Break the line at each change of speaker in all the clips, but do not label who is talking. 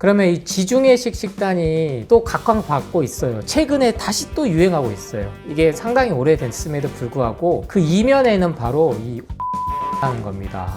그러면 이 지중해식 식단이 또 각광받고 있어요. 최근에 다시 또 유행하고 있어요. 이게 상당히 오래됐음에도 불구하고 그 이면에는 바로 이 하는 겁니다.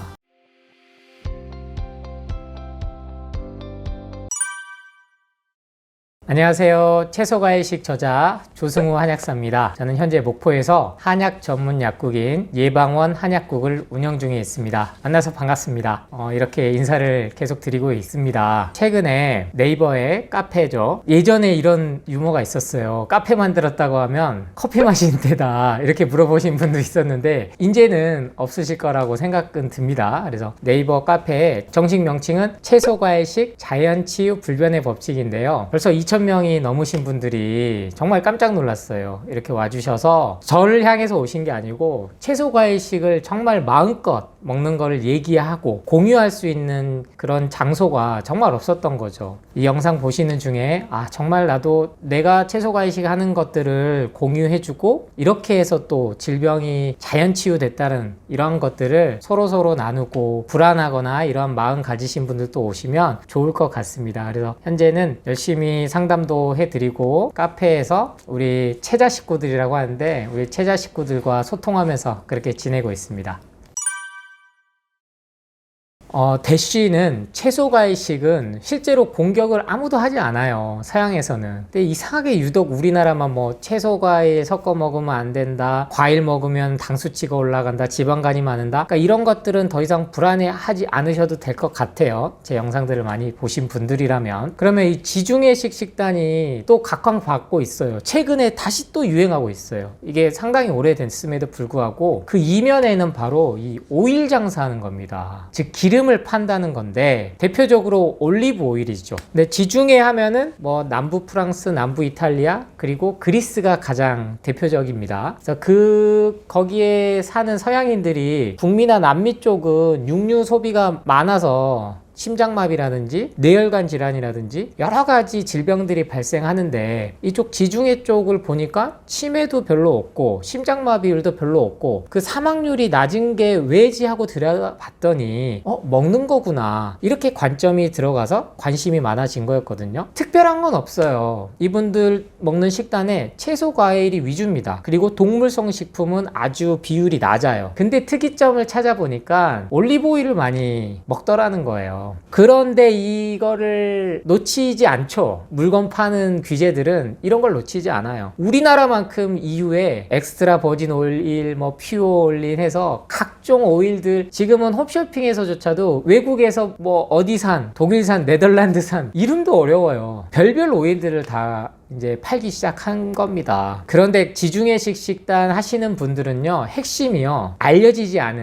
안녕하세요. 채소과일식 저자 조승우 한약사입니다. 저는 현재 목포에서 한약 전문 약국인 예방원 한약국을 운영 중에 있습니다. 만나서 반갑습니다. 이렇게 인사를 계속 드리고 있습니다. 최근에 네이버에 카페죠. 예전에 이런 유머가 있었어요. 카페 만들었다고 하면 커피 마시는 데다 이렇게 물어보신 분도 있었는데 이제는 없으실 거라고 생각은 듭니다. 그래서 네이버 카페의 정식 명칭은 채소과일식 자연치유 불변의 법칙인데요. 벌써 2,000명이 넘으신 분들이 정말 깜짝 놀랐어요. 이렇게 와주셔서 저를 향해서 오신 게 아니고 채소과일식을 정말 마음껏 먹는 거를 얘기하고 공유할 수 있는 그런 장소가 정말 없었던 거죠. 이 영상 보시는 중에 정말 나도 내가 채소과일식 하는 것들을 공유해주고 이렇게 해서 또 질병이 자연치유됐다는 이런 것들을 서로 나누고 불안하거나 이런 마음 가지신 분들도 오시면 좋을 것 같습니다. 그래서 현재는 열심히 상담도 해드리고 카페에서 우리 채자 식구들이라고 하는데 우리 채자 식구들과 소통하면서 그렇게 지내고 있습니다. 대쉬는 채소과일식은 실제로 공격을 아무도 하지 않아요. 서양에서는. 근데 이상하게 유독 우리나라만 채소과일 섞어 먹으면 안 된다, 과일 먹으면 당 수치가 올라간다, 지방간이 많은다, 그러니까 이런 것들은 더 이상 불안해하지 않으셔도 될 것 같아요. 제 영상들을 많이 보신 분들이라면. 그러면 이 지중해식 식단이 또 각광받고 있어요. 최근에 다시 또 유행하고 있어요. 이게 상당히 오래됐음에도 불구하고 그 이면에는 바로 이 오일 장사하는 겁니다. 즉 기름을 판다는 건데 대표적으로 올리브 오일이죠. 근데 지중해 하면은 남부 프랑스, 남부 이탈리아, 그리고 그리스가 가장 대표적입니다. 그래서 거기에 사는 서양인들이 북미나 남미 쪽은 육류 소비가 많아서 심장마비라든지 뇌혈관 질환이라든지 여러 가지 질병들이 발생하는데 이쪽 지중해 쪽을 보니까 치매도 별로 없고 심장마비율도 별로 없고 그 사망률이 낮은 게 왜지 하고 들여봤더니 먹는 거구나, 이렇게 관점이 들어가서 관심이 많아진 거였거든요. 특별한 건 없어요. 이분들 먹는 식단에 채소 과일이 위주입니다. 그리고 동물성 식품은 아주 비율이 낮아요. 근데 특이점을 찾아보니까 올리브 오일을 많이 먹더라는 거예요. 그런데 이거를 놓치지 않죠. 물건 파는 규제들은 이런 걸 놓치지 않아요. 우리나라만큼 이후에 엑스트라 버진 오일, 퓨어 오일 해서 각종 오일들, 지금은 홈쇼핑에서조차도 외국에서 어디산, 독일산, 네덜란드산, 이름도 어려워요. 별별 오일들을 다 이제 팔기 시작한 겁니다. 그런데 지중해식 식단 하시는 분들은요, 핵심이요,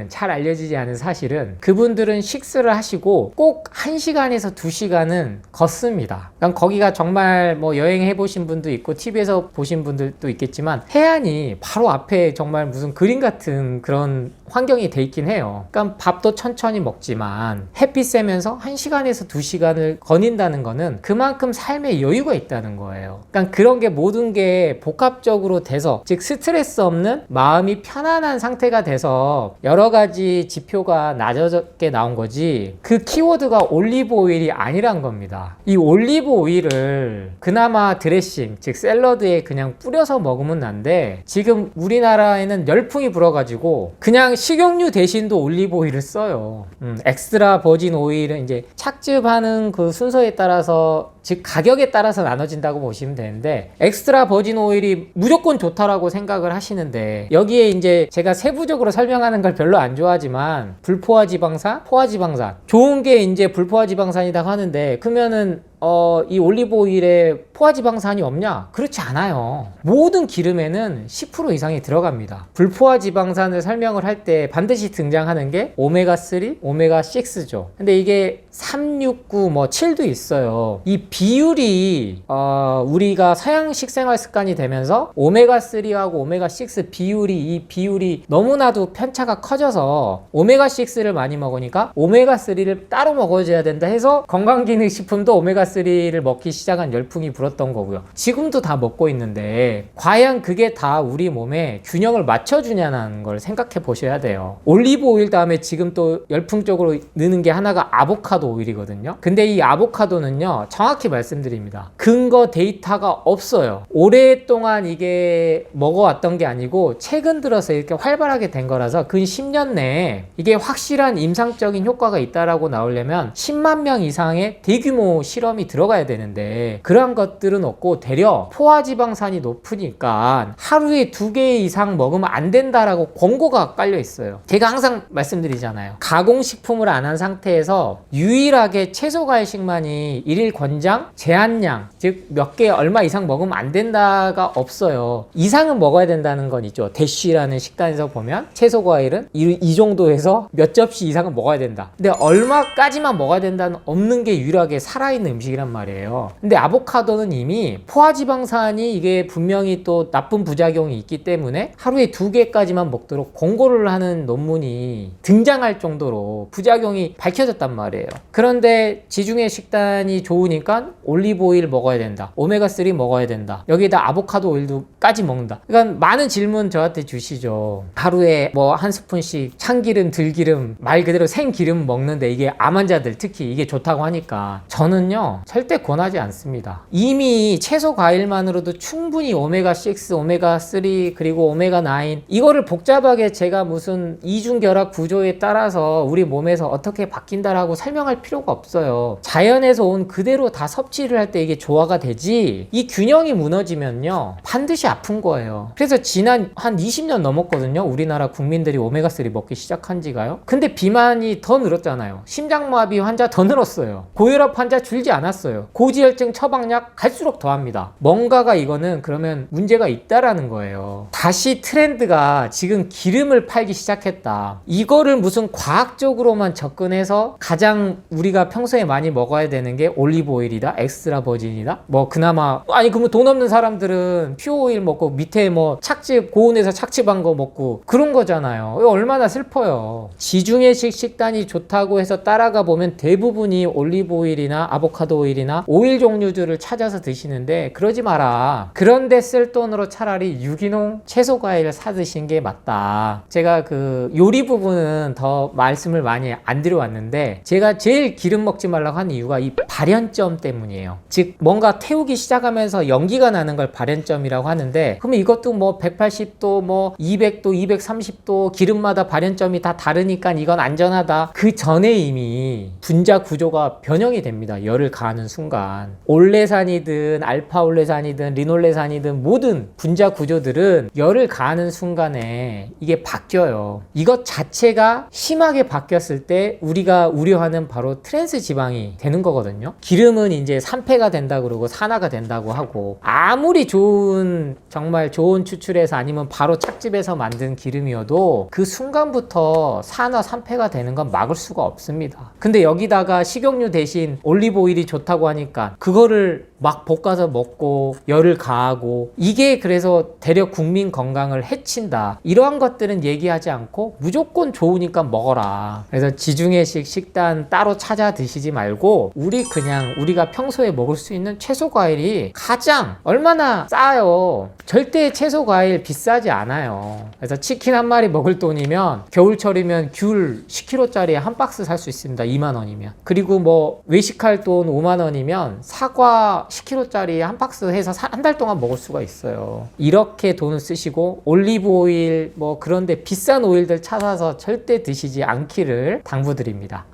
잘 알려지지 않은 사실은 그분들은 식사를 하시고 꼭 1시간에서 2시간은 걷습니다. 그러니까 거기가 정말 여행해 보신 분도 있고 TV에서 보신 분들도 있겠지만 해안이 바로 앞에 정말 무슨 그림 같은 그런 환경이 돼 있긴 해요. 그러니까 밥도 천천히 먹지만 햇빛 쐬면서 1시간에서 2시간을 거닌다는 거는 그만큼 삶에 여유가 있다는 거예요. 그러니까 그런 게 모든 게 복합적으로 돼서, 즉 스트레스 없는 마음이 편안한 상태가 돼서 여러 가지 지표가 낮아졌게 나온 거지, 그 키워드가 올리브 오일이 아니란 겁니다. 이 올리브 오일을 그나마 드레싱, 즉 샐러드에 그냥 뿌려서 먹으면 난데 지금 우리나라에는 열풍이 불어가지고 그냥 식용유 대신도 올리브 오일을 써요. 엑스트라 버진 오일은 이제 착즙하는 그 순서에 따라서, 즉 가격에 따라서 나눠진다고 보시면 되는데 엑스트라 버진 오일이 무조건 좋다라고 생각을 하시는데 여기에 이제 제가 세부적으로 설명하는 걸 별로 안 좋아하지만 불포화 지방산, 포화 지방산, 좋은 게 이제 불포화 지방산이라고 하는데 그러면은 이 올리브 오일에 포화지방산이 없냐? 그렇지 않아요. 모든 기름에는 10% 이상이 들어갑니다. 불포화지방산을 설명을 할 때 반드시 등장하는 게 오메가3, 오메가6죠. 근데 이게 3, 6, 9, 7도 있어요. 이 비율이 우리가 서양식 생활 습관이 되면서 오메가3하고 오메가6 이 비율이 너무나도 편차가 커져서 오메가6를 많이 먹으니까 오메가3를 따로 먹어줘야 된다 해서 건강기능식품도 오메가3를 먹기 시작한 열풍이 불었던 거고요. 지금도 다 먹고 있는데 과연 그게 다 우리 몸에 균형을 맞춰주냐는 걸 생각해 보셔야 돼요. 올리브 오일 다음에 지금 또 열풍적으로 느는 게 하나가 아보카도 오일이거든요. 근데 이 아보카도는요, 정확히 말씀드립니다. 근거 데이터가 없어요. 오랫동안 이게 먹어왔던 게 아니고 최근 들어서 이렇게 활발하게 된 거라서 근 10년 내에 이게 확실한 임상적인 효과가 있다라고 나오려면 10만 명 이상의 대규모 실험이 들어가야 되는데 그러한 것들은 없고 되려 포화지방산이 높으니까 하루에 2개 이상 먹으면 안 된다라고 권고가 깔려 있어요. 제가 항상 말씀드리잖아요. 가공식품을 안 한 상태에서 유일하게 채소과일식만이 일일 권장 제한량, 즉 몇 개 얼마 이상 먹으면 안 된다가 없어요. 이상은 먹어야 된다는 건 있죠. 대쉬라는 식단에서 보면 채소과일은 이 정도에서 몇 접시 이상은 먹어야 된다. 근데 얼마까지만 먹어야 된다는 없는 게 유일하게 살아있는 음식이란 말이에요. 근데 아보카도는 이미 포화지방산이 이게 분명히 또 나쁜 부작용이 있기 때문에 하루에 2개까지만 먹도록 권고를 하는 논문이 등장할 정도로 부작용이 밝혀졌단 말이에요. 그런데 지중해 식단이 좋으니까 올리브 오일 먹어야 된다, 오메가3 먹어야 된다, 여기다 아보카도 오일도까지 먹는다. 그러니까 많은 질문 저한테 주시죠. 하루에 뭐 한 스푼씩 참기름, 들기름, 말 그대로 생기름 먹는데 이게 암 환자들 특히 이게 좋다고 하니까 저는요 절대 권하지 않습니다. 이미 채소 과일만으로도 충분히 오메가6, 오메가3 그리고 오메가9 이거를 복잡하게 제가 무슨 이중결합 구조에 따라서 우리 몸에서 어떻게 바뀐다라고 설명할 필요가 없어요. 자연에서 온 그대로 다 섭취를 할 때 이게 조화가 되지, 이 균형이 무너지면요 반드시 아픈 거예요. 그래서 지난 한 20년 넘었거든요, 우리나라 국민들이 오메가3 먹기 시작한 지가요. 근데 비만이 더 늘었잖아요. 심장마비 환자 더 늘었어요. 고혈압 환자 줄지 않았어요. 고지혈증 처방약 갈수록 더합니다. 뭔가가 이거는 그러면 문제가 있다라는 거예요. 다시 트렌드가 지금 기름을 팔기 시작했다. 이거를 무슨 과학적으로만 접근해서 가장 우리가 평소에 많이 먹어야 되는 게 올리브 오일이다, 엑스트라 버진이다, 뭐 그나마 아니 그러면 돈 없는 사람들은 퓨어 오일 먹고 밑에 뭐 착즙 고온에서 착즙한 거 먹고 그런 거잖아요. 얼마나 슬퍼요. 지중해식 식단이 좋다고 해서 따라가 보면 대부분이 올리브 오일이나 아보카도 오일이나 오일 종류들을 찾아서 드시는데 그러지 마라. 그런데 쓸 돈으로 차라리 유기농 채소 과일을 사 드신 게 맞다. 제가 그 요리 부분은 더 말씀을 많이 안 드려왔는데 제가 제일 기름 먹지 말라고 한 이유가 이 발연점 때문이에요. 즉 뭔가 태우기 시작하면서 연기가 나는 걸 발연점이라고 하는데, 그러면 이것도 뭐 180도 뭐 200도 230도 기름마다 발연점이 다 다르니까 이건 안전하다. 그 전에 이미 분자 구조가 변형이 됩니다. 열을 가하는 순간 올레산이든 알파 올레산이든 리놀레산이든 모든 분자 구조들은 열을 가하는 순간에 이게 바뀌어요. 이것 자체가 심하게 바뀌었을 때 우리가 우려하는 바로 트랜스 지방이 되는 거거든요. 기름은 이제 산패가 된다 그러고 산화가 된다고 하고, 아무리 좋은 정말 좋은 추출해서 아니면 바로 착즙해서 만든 기름이어도 그 순간부터 산화 산패가 되는 건 막을 수가 없습니다. 근데 여기다가 식용유 대신 올리브 오일이 좋다고 하니까 그거를 막 볶아서 먹고 열을 가하고, 이게 그래서 대략 국민 건강을 해친다. 이러한 것들은 얘기하지 않고 무조건 좋으니까 먹어라. 그래서 지중해식 식단 따로 찾아 드시지 말고 그냥 우리가 평소에 먹을 수 있는 채소 과일이 가장 얼마나 싸요. 절대 채소 과일 비싸지 않아요. 그래서 치킨 한 마리 먹을 돈이면 겨울철이면 귤 10kg짜리 한 박스 살 수 있습니다. 2만 원이면. 그리고 뭐 외식할 돈 5만 원이면 사과 10kg짜리 한 박스 해서 한 달 동안 먹을 수가 있어요. 이렇게 돈을 쓰시고 올리브 오일 뭐 그런데 비싼 오일들 찾아서 절대 드시지 않기를 당부드립니다.